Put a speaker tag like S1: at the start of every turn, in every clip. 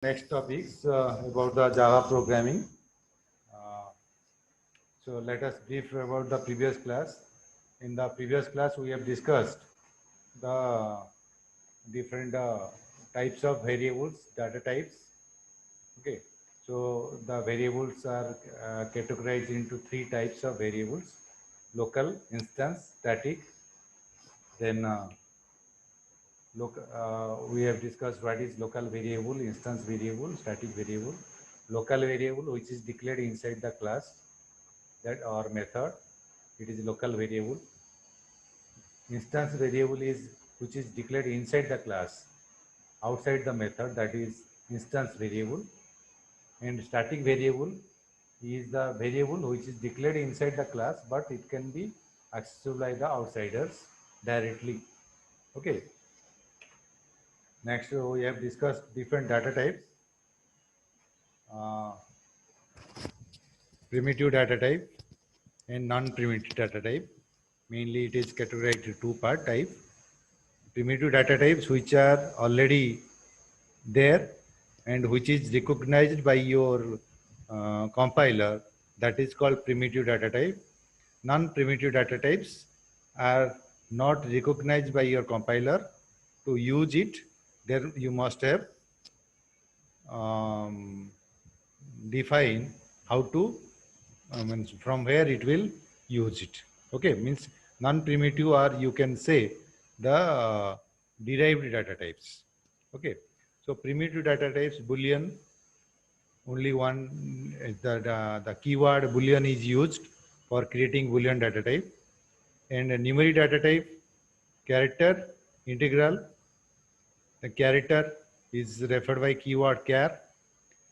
S1: Next topic is about the Java programming. So let us brief about the previous class. In the previous class, we have discussed the different types of variables, data types. Okay, so the variables are categorized into three types of variables: local, instance, static. Then we have discussed what is local variable, instance variable, static variable. Local variable, which is declared inside the class that or method, it is local variable. Instance variable is which is declared inside the class outside the method, that is instance variable. And static variable is the variable which is declared inside the class, but it can be accessible by the outsiders directly. Okay. Next, we have discussed different data types. Uh, Primitive data type and non-primitive data type. Mainly it is categorized into two type. Primitive data types which are already there and which is recognized by your compiler, that is called primitive data type. Non-primitive data types are not recognized by your compiler. To use it, there you must have define how to means from where it will use it. Okay, means non-primitive, or you can say the derived data types. Okay, so primitive data types, boolean, only one, the keyword boolean is used for creating boolean data type. And a numeric data type, character, integral. The character is referred by keyword char.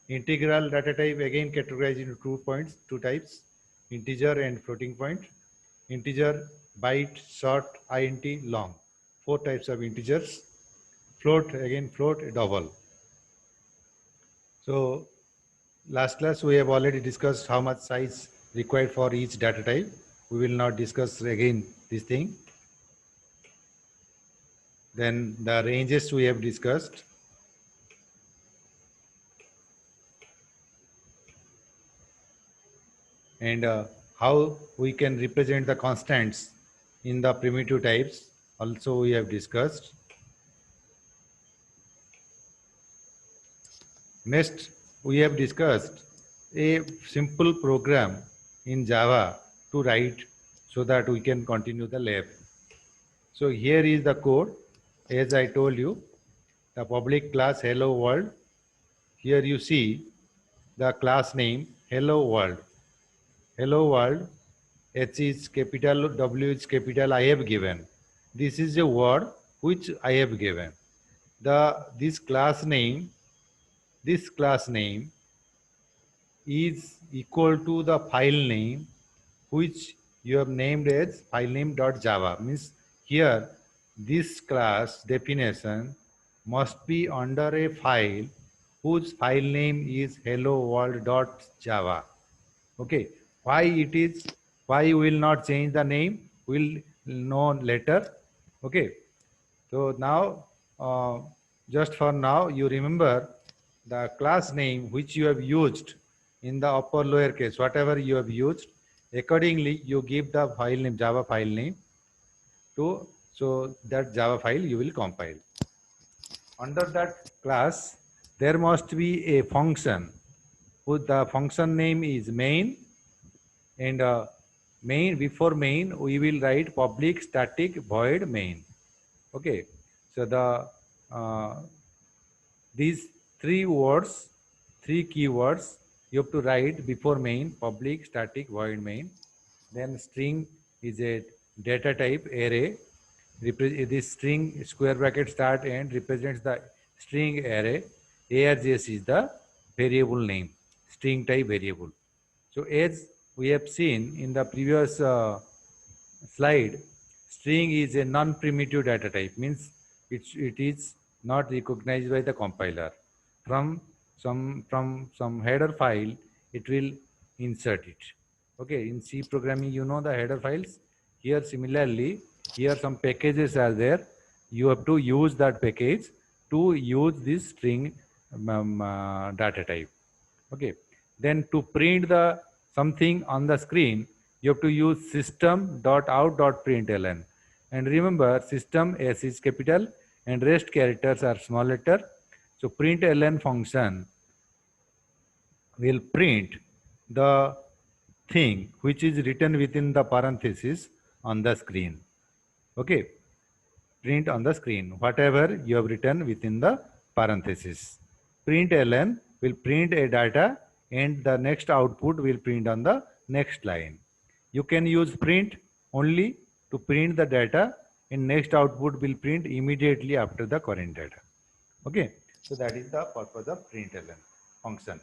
S1: Integral data type again categorized into 2 points, two types, integer and floating point. Integer, byte, short, int, long. 4 types of integers. Float, again float, double. So last class we have already discussed how much size required for each data type. We will not discuss again this thing. Then the ranges we have discussed. And how we can represent the constants in the primitive types also we have discussed. Next, we have discussed a simple program in Java to write so that we can continue the lab. So here is the code. As I told you, the public class hello world. Here you see the class name hello world. Hello world, H is capital, W is capital, I have given. This is a word which I have given. This class name is equal to the file name which you have named as filename.java. Means here this class definition must be under a file whose file name is hello world.java. Okay, why it is, why we will not change the name, we'll know later. Okay, so now just for now you remember the class name which you have used in the upper lower case, whatever you have used, accordingly you give the file name, Java file name to, so that Java file you will compile. Under that class there must be a function whose the function name is main, and main, before main we will write public static void main. Okay, so these three words, three keywords you have to write before main, public static void main. Then string is a data type array. This string square bracket start end represents the string array. ARGS is the variable name, string type variable. So as we have seen in the previous slide, string is a non-primitive data type, means it is not recognized by the compiler. From some header file, it will insert it. Okay, in C programming, you know the header files. Here similarly, here some packages are there. You have to use that package to use this string data type. Okay, then to print the something on the screen, you have to use system.out.println, and remember system S is capital and rest characters are small letter. So println function will print the thing which is written within the parenthesis on the screen. Okay, print on the screen whatever you have written within the parenthesis. Println will print a data and the next output will print on the next line. You can use print only to print the data and next output will print immediately after the current data. Okay, so that is the purpose of println function.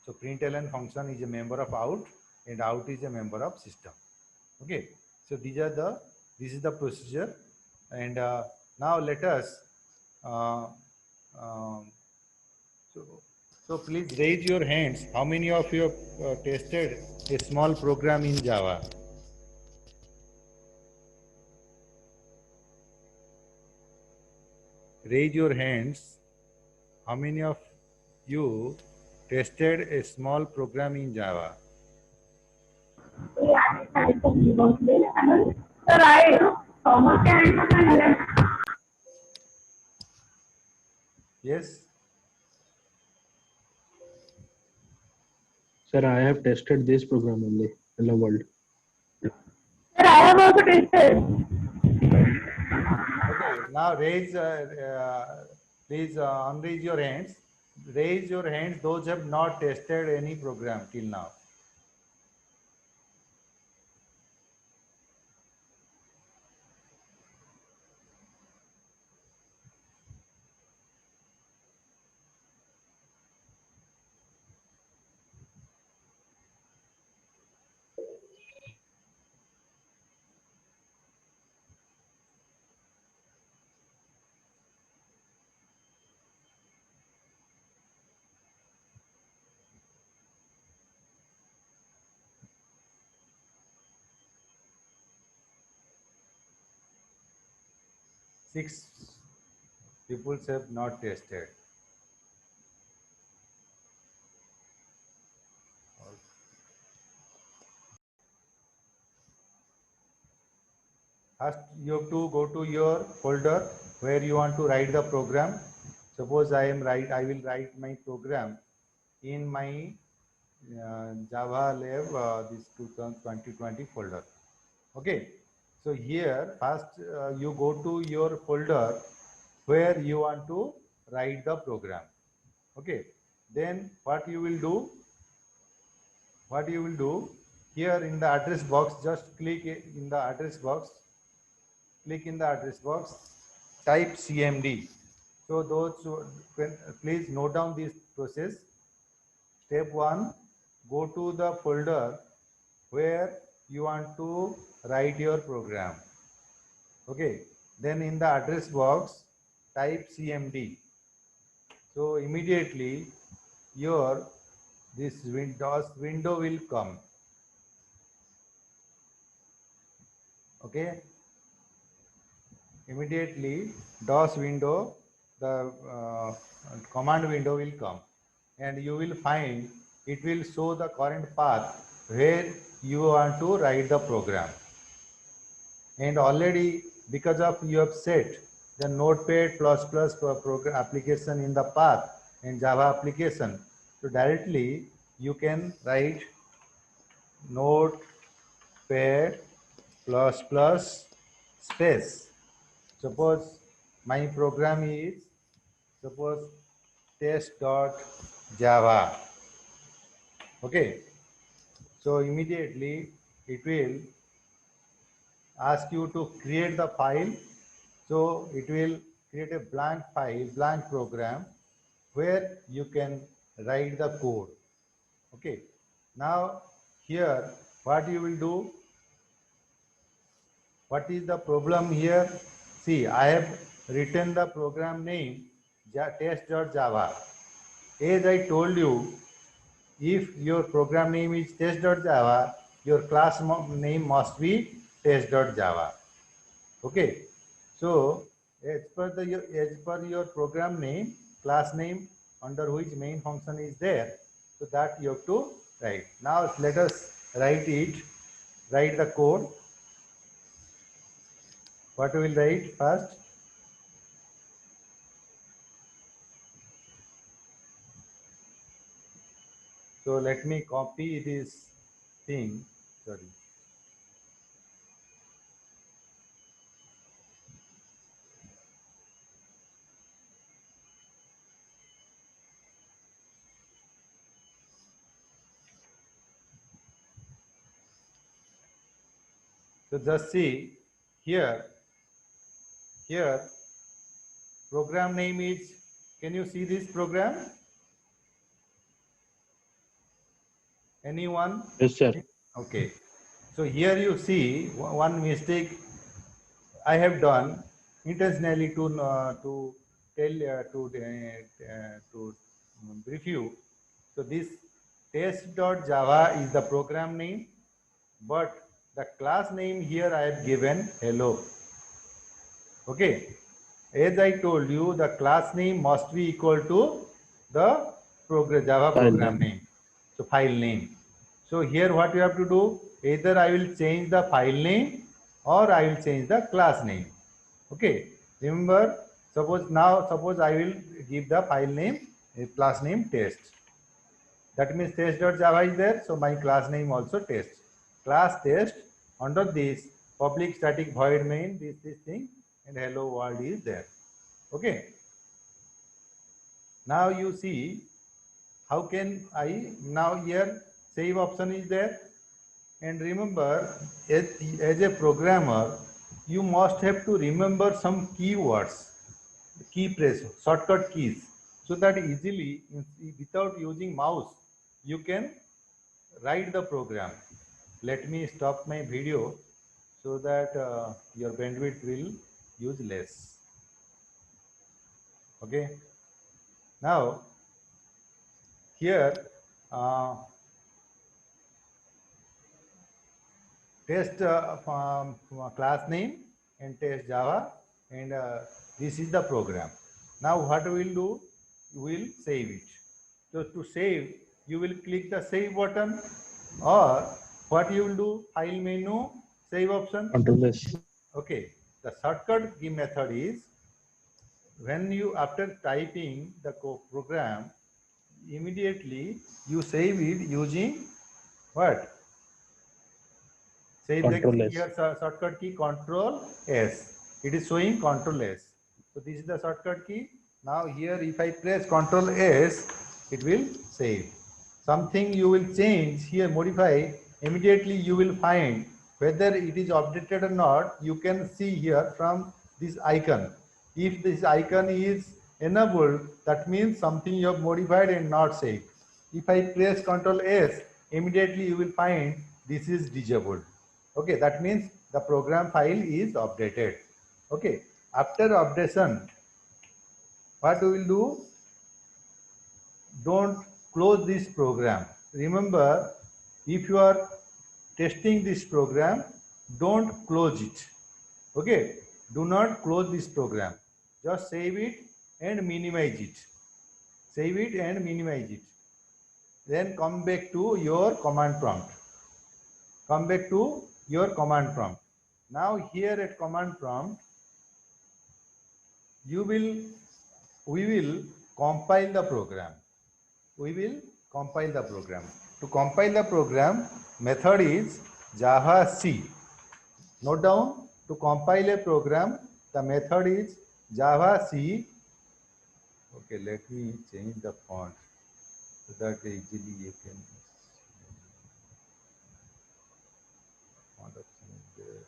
S1: So println function is a member of out and out is a member of system. Okay, so this is the procedure, and now let us uh, um, so, so please raise your hands. How many of you have tested a small program in Java? Raise your hands. How many of you tested a small program in Java? Yes.
S2: Sir, I have tested this program only. Hello world.
S3: Sir, I have also tested.
S1: Okay. Now raise, please unraise your hands. Raise your hands. Those have not tested any program till now. Six people have not tested. First, you have to go to your folder where you want to write the program. Suppose I will write my program in my Java Lab this 2020 folder. Okay, so here first you go to your folder where you want to write the program. Okay, then what you will do? What you will do here in the address box? Just click in the address box. Click in the address box. Type CMD. So those please note down this process. Step 1, go to the folder where you want to write your program. Okay, then in the address box type CMD. So immediately your this Windows window will come. Okay, immediately DOS window, the command window will come, and you will find it will show the current path where you want to write the program. And already because of you have set the Notepad++ program application in the path in Java application, so directly you can write Notepad++ space. Suppose my program is suppose test.java. Okay, so immediately it will ask you to create the file. So it will create a blank file, blank program where you can write the code. Okay, now here what you will do? What is the problem here? See, I have written the program name test.java. As I told you, if your program name is test.java, your class name must be test.java. Okay, so as per your program name, class name under which main function is there. So that you have to write. Now let us write it. Write the code. What we will write first? So let me copy this thing. Sorry. So just see here. Here, program name is. Can you see this program? Anyone?
S2: Yes, sir.
S1: Okay. So here you see one mistake I have done intentionally to tell to brief you. So this test.java is the program name, but the class name here I have given hello. Okay. As I told you, the class name must be equal to the Java
S2: File
S1: program name. So file name. So here what you have to do, either I will change the file name or I will change the class name. Okay. Remember, suppose I will give the file name, a class name test. That means test.java is there, so my class name also test. Class test, under this public static void main, this thing, and hello world is there. Okay. Now you see how can I, now here save option is there, and remember as a programmer you must have to remember some keywords, key press, shortcut keys, so that easily without using mouse you can write the program. Let me stop my video so that your bandwidth will use less. Okay. Now here test class name and test Java, and this is the program. Now what we will do, we will save it. So to save, you will click the save button, or what you will do, file menu, save option.
S2: Control S.
S1: Okay, the shortcut key method is, when you, after typing the program, immediately you save it using what? Save the
S2: Control S.
S1: here shortcut key Control S. It is showing Control S. So this is the shortcut key. Now here if I press Control S, it will save. Something you will change here, modify, immediately you will find whether it is updated or not. You can see here from this icon. If this icon is enabled, that means something you have modified and not saved. If I press Control S, immediately you will find this is disabled. Okay, that means the program file is updated. Okay, after updation, what we will do? Don't close this program. Remember, if you are testing this program, don't close it. Okay, do not close this program. Just save it and minimize it. Save it and minimize it. Then come back to your command prompt. Come back to your command prompt. Now here at command prompt, we will compile the program. We will compile the program. To compile the program, method is Java C. Note down, to compile a program, the method is Java C. Okay, let me change the font so that easily you can. Font option is there.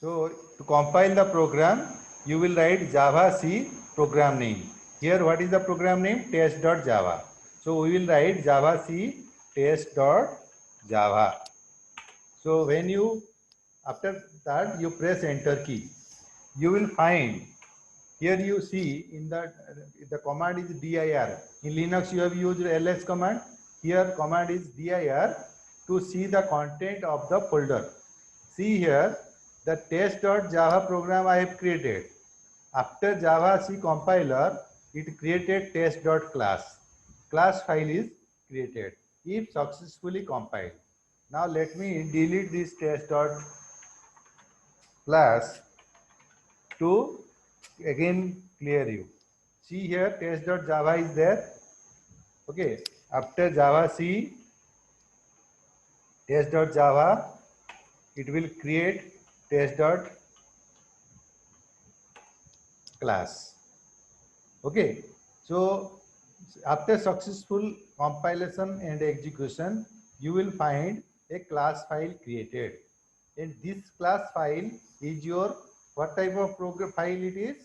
S1: So to compile the program, you will write Java C program name. Here what is the program name? Test.java. So we will write Java C test.java. So when you, after that you press enter key, you will find, here you see in the command is dir. In Linux you have used ls command. here command is dir to see the content of the folder. See here, the test.java program I have created. After Java C compiler, it created test.class. Class file is created if successfully compiled. Now let me delete this test.class to again clear you. See here, test.java is there. Okay, after Java C, test.java, it will create test.class. Okay, so after successful compilation and execution, you will find a class file created. And this class file is your, what type of program file it is?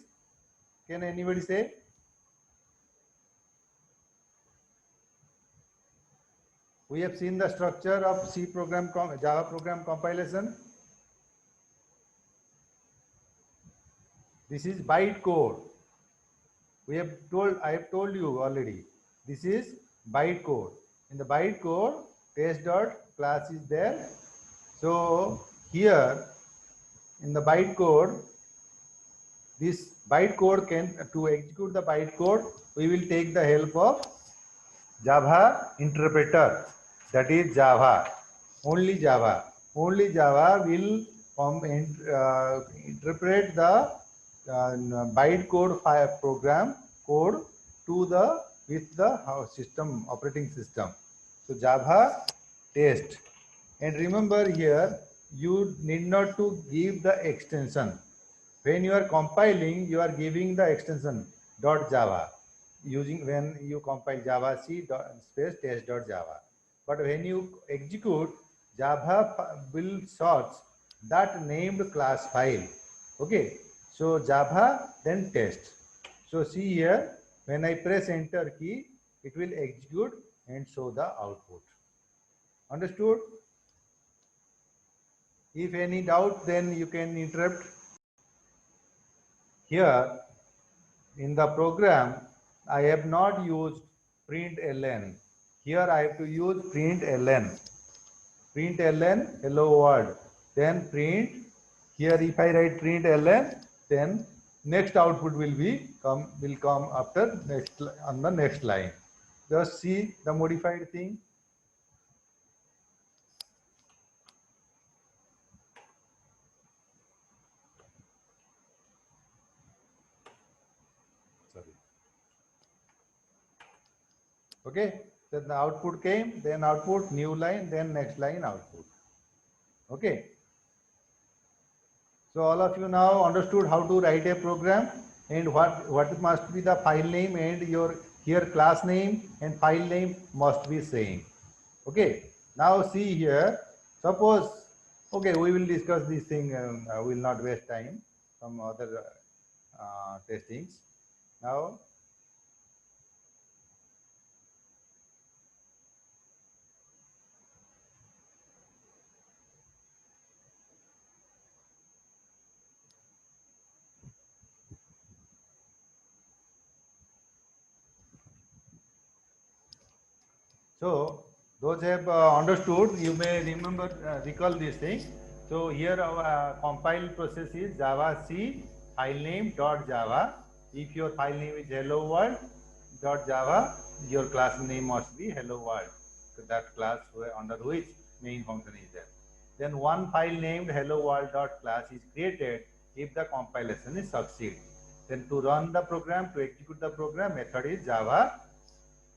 S1: Can anybody say? We have seen the structure of C program, Java program compilation. This is bytecode. I have told you already. This is bytecode. In the bytecode, test.class is there. So here in the bytecode, this bytecode to execute the bytecode, we will take the help of Java interpreter, that is Java, only Java. Only Java will interpret the bytecode program code to the with the system operating system. So Java test, and remember here you need not to give the extension. When you are compiling, you are giving the extension .java using when you compile Java C space test.java. But when you execute, Java will search that named class file. Okay, so Java then test. So see here, when I press enter key, it will execute and show the output. Understood? If any doubt, then you can interrupt. Here in the program, I have not used println. Here I have to use println. Println hello world. Then print. Here if I write println, then next output will come after next on the next line. Just see the modified thing. Sorry. Okay, then the output came, then output, new line, then next line output. Okay. So all of you now understood how to write a program and what must be the file name, and your here class name and file name must be same. Okay. Now see here, suppose, okay, we will discuss this thing, we will not waste time, some other testings. Now, so those have understood, you may remember, recall this thing. So here our compile process is Java C file name .java. If your file name is hello world .java, your class name must be hello world. So that class under which main function is there. Then one file named hello world .class is created if the compilation is succeed. Then to run the program, to execute the program, method is Java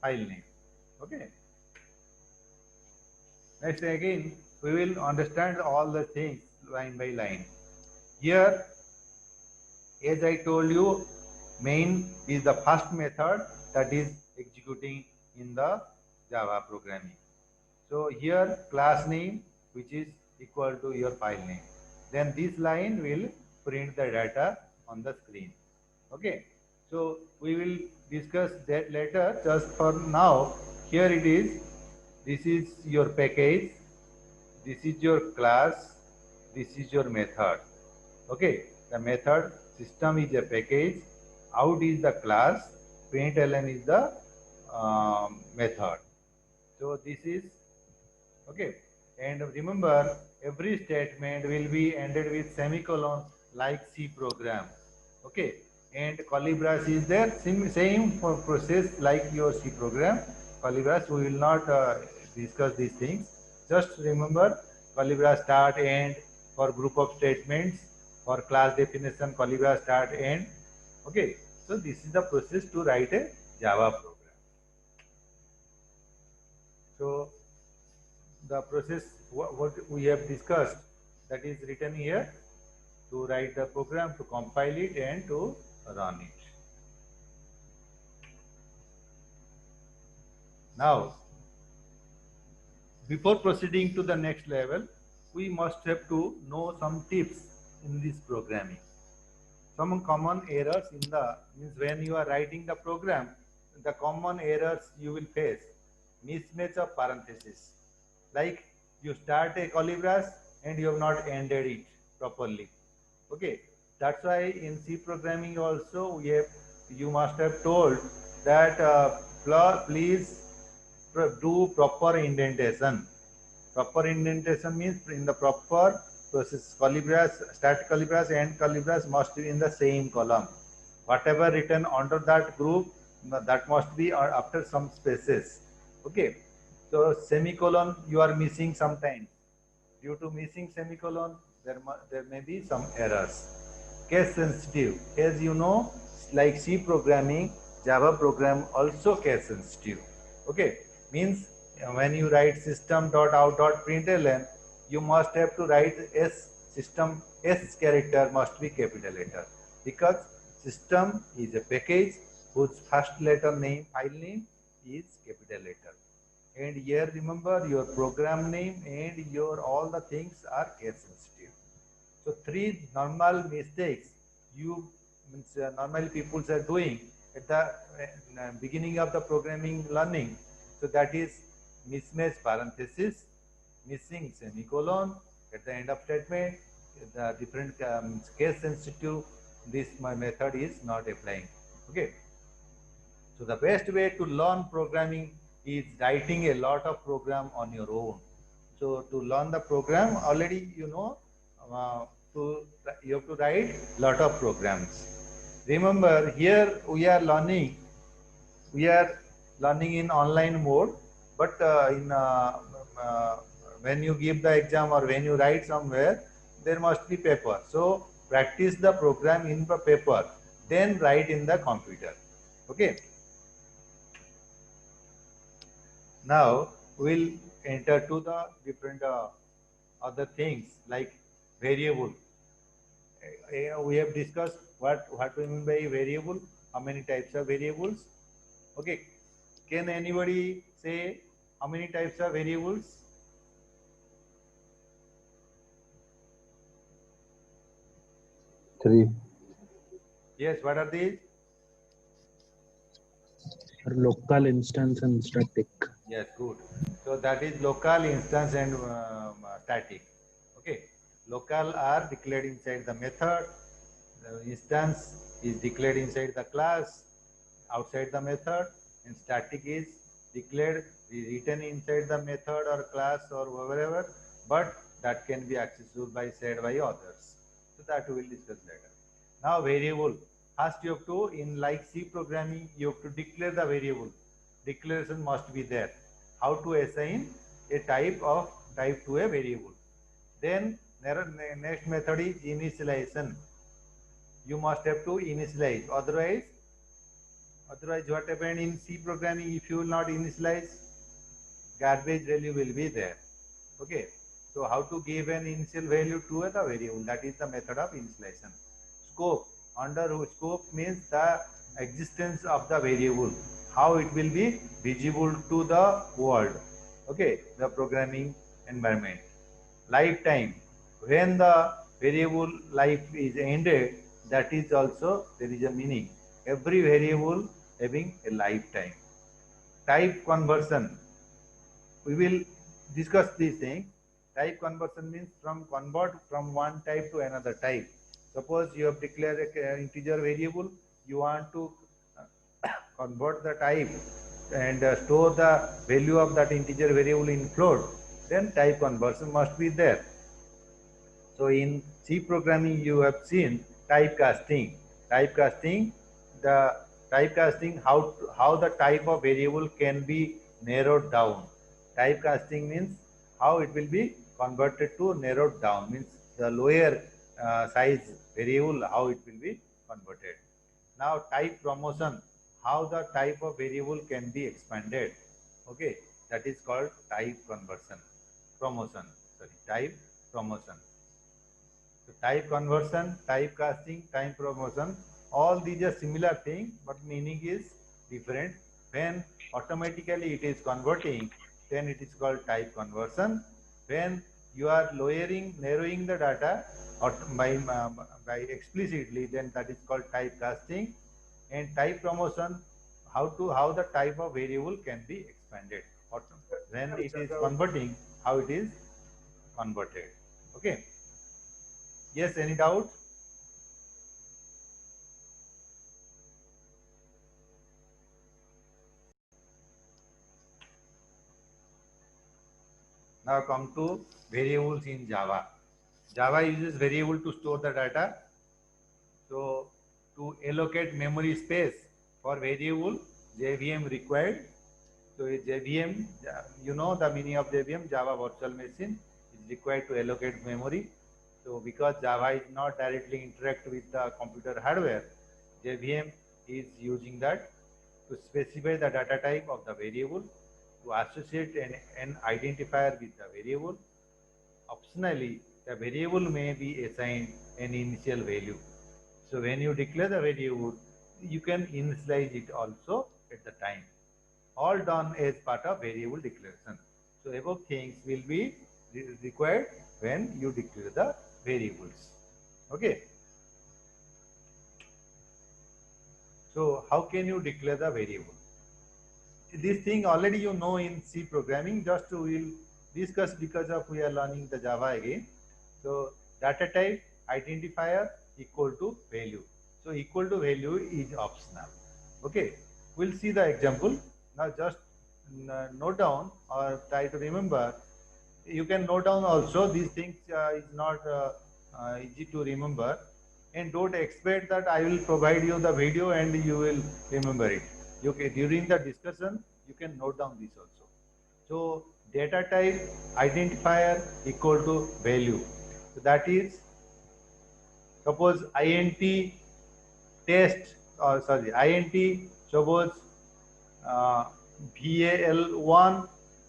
S1: file name. Okay. Next again, we will understand all the things line by line. Here, as I told you, main is the first method that is executing in the Java programming. So here class name, which is equal to your file name. Then this line will print the data on the screen. Okay. So we will discuss that later. Just for now, here it is. This is your package, this is your class, this is your method. Okay, the method system is a package, out is the class, println is the method. So this is okay. And remember, every statement will be ended with semicolon like C program. Okay. And Colibras is there, same process like your C program. Colibras, we will not discuss these things. Just remember, Colibras start end for group of statements, for class definition, Colibras start end. Okay. So this is the process to write a Java program. So the process what we have discussed, that is written here, to write the program, to compile it and to run it. Now, before proceeding to the next level, we must have to know some tips in this programming. Some common errors in the, means when you are writing the program, the common errors you will face: mismatch of parentheses. Like you start a Colibras and you have not ended it properly. Okay, that's why in C programming also you must have told that please do proper indentation. Proper indentation means in the proper process. Colibras, start Colibras, end Colibras must be in the same column. Whatever written under that group, that must be after some spaces. Okay. So semicolon you are missing sometimes. Due to missing semicolon, there may be some errors. Case sensitive. As you know, like C programming, Java program also case sensitive. Okay. Means when you write system.out.println, you must have to write S character must be capital letter, because system is a package whose first letter name, file name is capital letter. And here remember, your program name and your all the things are case sensitive. So three normal mistakes you normally people are doing at the beginning of the programming learning. So that is mismatch parenthesis, missing semicolon at the end of statement, the different case sensitive. This my method is not applying. Okay. So the best way to learn programming is writing a lot of program on your own. So to learn the program, already you know, you have to write lot of programs. Remember, here we are learning in online mode, but when you give the exam or when you write somewhere, there must be paper. So practice the program in the paper, then write in the computer. Okay. Now we'll enter to the different other things like variable. We have discussed what we mean by variable, how many types of variables. Okay, can anybody say how many types of variables?
S2: Three.
S1: Yes, what are these?
S2: Local, instance, and static.
S1: Yes, good. So that is local, instance, and static. Okay, local are declared inside the method. The instance is declared inside the class, outside the method, and static is declared, written inside the method or class or wherever, but that can be accessible by said by others. So that we will discuss later. Now variable. First you have to, in like C programming, you have to declare the variable. Declaration must be there. How to assign a type to a variable. Then next method is initialization. You must have to initialize. Otherwise what happened in C programming, if you will not initialize, garbage value will be there. Okay. So how to give an initial value to the variable, that is the method of initialization. Scope. Under scope means the existence of the variable, how it will be visible to the world. Okay, the programming environment. Lifetime. When the variable life is ended, that is also there is a meaning. Every variable having a lifetime. Type conversion. We will discuss these things. Type conversion means convert from one type to another type. Suppose you have declared an integer variable, you want to convert the type and store the value of that integer variable in float, then type conversion must be there. So in C programming, you have seen typecasting. Typecasting, the typecasting, how the type of variable can be narrowed down. Typecasting means how it will be converted to narrowed down, means the lower size variable, how it will be converted. Now type promotion, how the type of variable can be expanded. Okay, that is called type conversion, promotion, sorry, type promotion. So type conversion, type casting, type promotion, all these are similar thing, but meaning is different. When automatically it is converting, then it is called type conversion. When you are lowering, narrowing the data by explicitly, then that is called type casting. And type promotion, how the type of variable can be expanded. When it is converting, how it is converted. Okay. Yes, any doubt? Now come to variables in Java. Java uses variable to store the data. So to allocate memory space for variable, JVM required. So a JVM, you know the meaning of JVM, Java Virtual Machine, is required to allocate memory. So because Java is not directly interact with the computer hardware, JVM is using that to specify the data type of the variable, to associate an identifier with the variable. Optionally, the variable may be assigned an initial value. So when you declare the variable, you can initialize it also at the time. All done as part of variable declaration. So above things will be required when you declare the variables. Okay. So how can you declare the variable? This thing already you know in C programming, just we will discuss because of we are learning the Java again. So data type identifier equal to value. So equal to value is optional. Okay, we'll see the example. Now just note down or try to remember. You can note down also, these things is not easy to remember, and don't expect that I will provide you the video and you will remember it. During the discussion, you can note down this also. So data type identifier equal to value. So that is, suppose int test, or sorry, int suppose uh, val1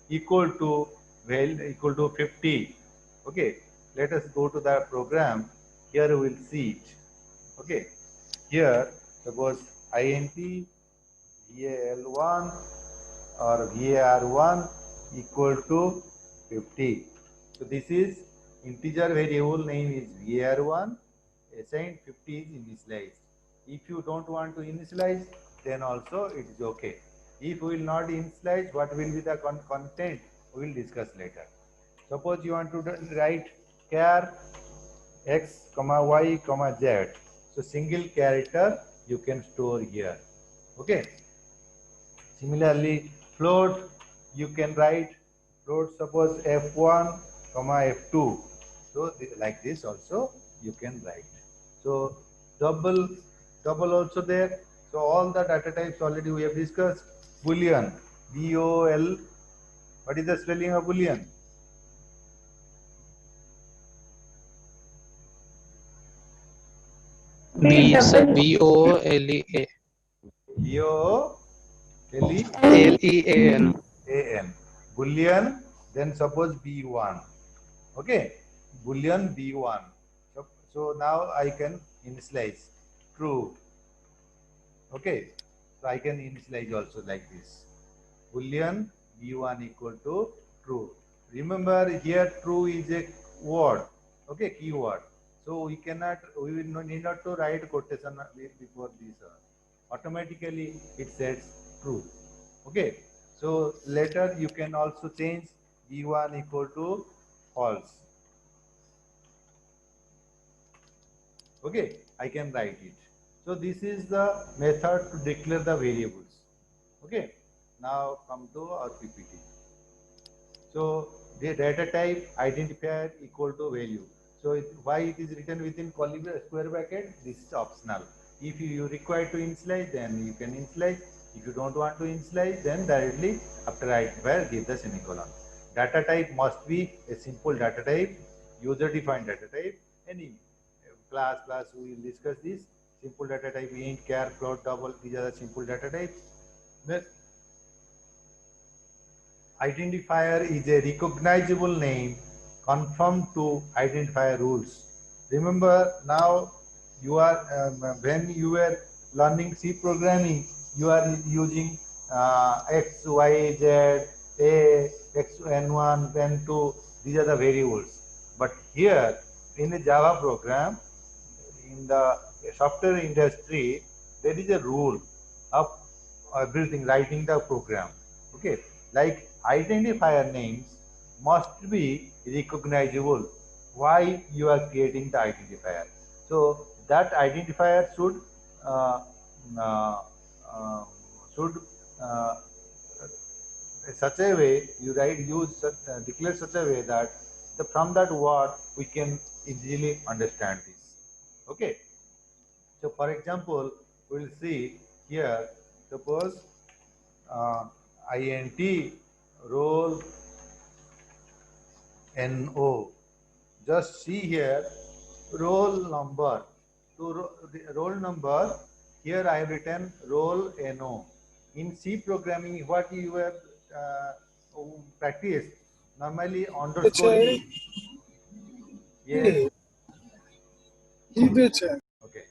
S1: equal to equal to 50. Okay, let us go to the program. Here we will see it. Okay, here suppose int val1 or var1 equal to 50. So this is integer variable name is var1, assigned 50 is initialized. If you don't want to initialize, then also it is okay. If we will not initialize, what will be the content, we will discuss later. Suppose you want to write char x, y, z. So single character you can store here. Okay. Similarly, float you can write float, suppose f1, f2. So like this also you can write. So double also there. So all the data types already we have discussed. Boolean, B-O-L. What is the spelling of Boolean?
S2: BOLEA.
S1: B-O-L-E-A-N.
S2: LEAN.
S1: Boolean, then suppose B1. Okay, Boolean B1. So now I can initialize true. Okay, so I can initialize also like this. Boolean B1 equal to true. Remember here true is a word. Okay, keyword. So we will need not to write quotation before this. Automatically it says true. Okay, so later you can also change B1 equal to false. Okay, I can write it. So this is the method to declare the variables. Okay, Now come to our PPT. So the data type identifier equal to value. So why it is written within square bracket? This is optional. If you require to initialize, then you can initialize. If you don't want to initialize, then directly after identifier give the semicolon. Data type must be a simple data type, user defined data type. Any class we will discuss this. Simple data type, int, char, float, double. These are the simple data types. Then identifier is a recognizable name conform to identifier rules. Remember now you are when you were learning C programming, you are using X, Y, Z, A, X, N1, N2, these are the variables. But here in a Java program, in the software industry, there is a rule of everything, writing the program. Okay, like identifier names must be recognizable. Why you are creating the identifier? So that identifier should uh, uh, uh, should uh, such a way you write use such, declare such a way that from that word we can easily understand this. Okay. So for example, we'll see here, suppose int roll no. Just see here, roll number. To the roll number, here I have written roll no. In C programming, what you have practiced, normally underscore
S4: अच्छा
S1: is, yes,
S4: ये भी अच्छा है
S1: okay.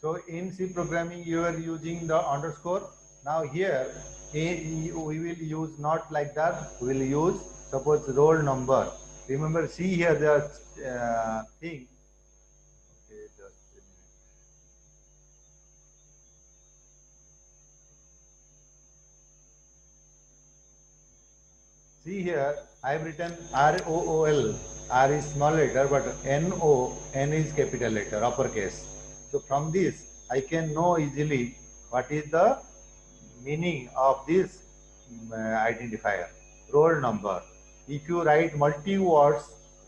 S1: So in C programming, you are using the underscore. Now here, we will use not like that. We will use suppose roll number. Remember, see here the thing. Okay, just a minute. See here, I have written ROOL. R is small letter, but N is capital letter, uppercase. So from this, I can know easily what is the meaning of this identifier, roll number. If you write multi words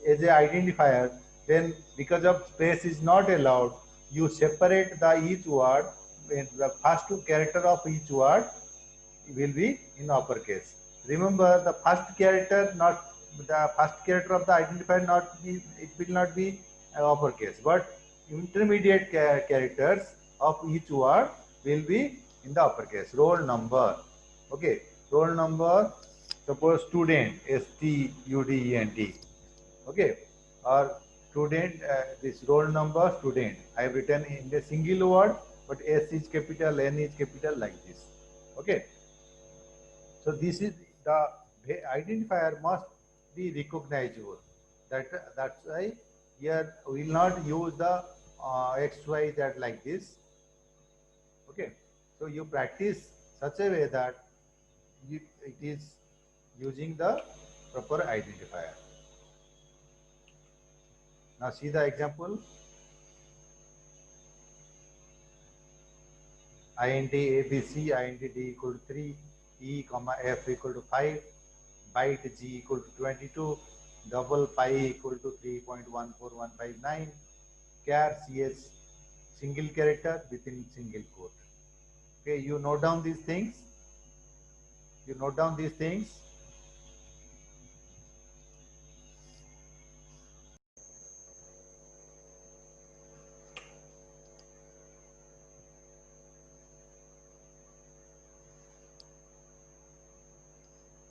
S1: as a identifier, then because of space is not allowed, you separate the each word, the first two character of each word will be in uppercase. Remember the first character, not the first character of the identifier, not be, it will not be uppercase, but intermediate characters of each word will be in the uppercase. Roll number, okay, roll number. Suppose student, student, okay, or student. This roll number student. I have written in the single word, but S is capital, N is capital, like this. Okay. So this is the identifier must be recognizable. That's why here we will not use the X, Y, Z like this. Okay. So you practice such a way that it is using the proper identifier. Now see the example. int abc, int d equal to 3, e comma f equal to 5, byte g equal to 22, double pi equal to 3.14159, char ch single character within single quote. Okay, you note down these things. You note down these things.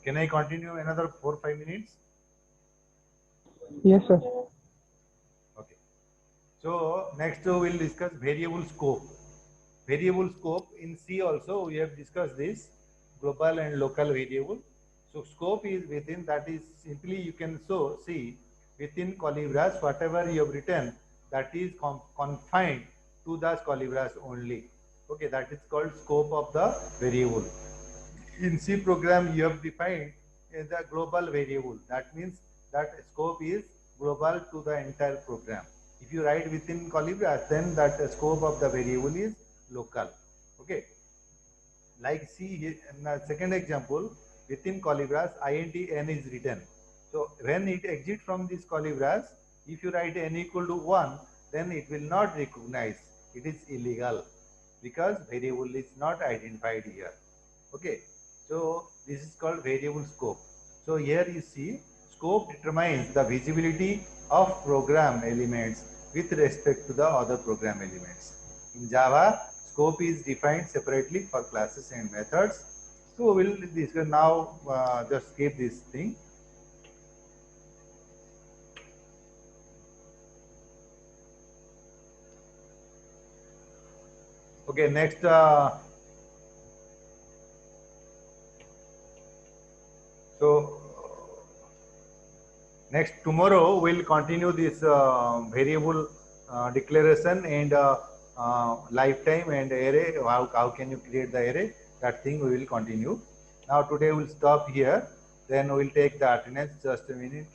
S1: Can I continue another 4-5 minutes?
S2: Yes, sir.
S1: Okay. So next we will discuss variable scope. Variable scope in C also we have discussed this, global and local variable. So scope is within, that is simply you can see within Colibras whatever you have written, that is confined to the Colibras only. Okay, that is called scope of the variable. In C program you have defined the global variable. That means that scope is global to the entire program. If you write within Colibras, then that scope of the variable is local. Okay. Like see here, in the second example, within colibras int n is written. So when it exits from this colibras, if you write n equal to 1, then it will not recognize. It is illegal because variable is not identified here. Okay, so this is called variable scope. So here you see scope determines the visibility of program elements with respect to the other program elements. In Java, scope is defined separately for classes and methods. So we'll discuss now, just skip this thing. Okay, next, next tomorrow we'll continue this variable declaration and lifetime and array. How can you create the array? That thing we will continue. Now today we'll stop here. Then we'll take the attendance. Just a minute.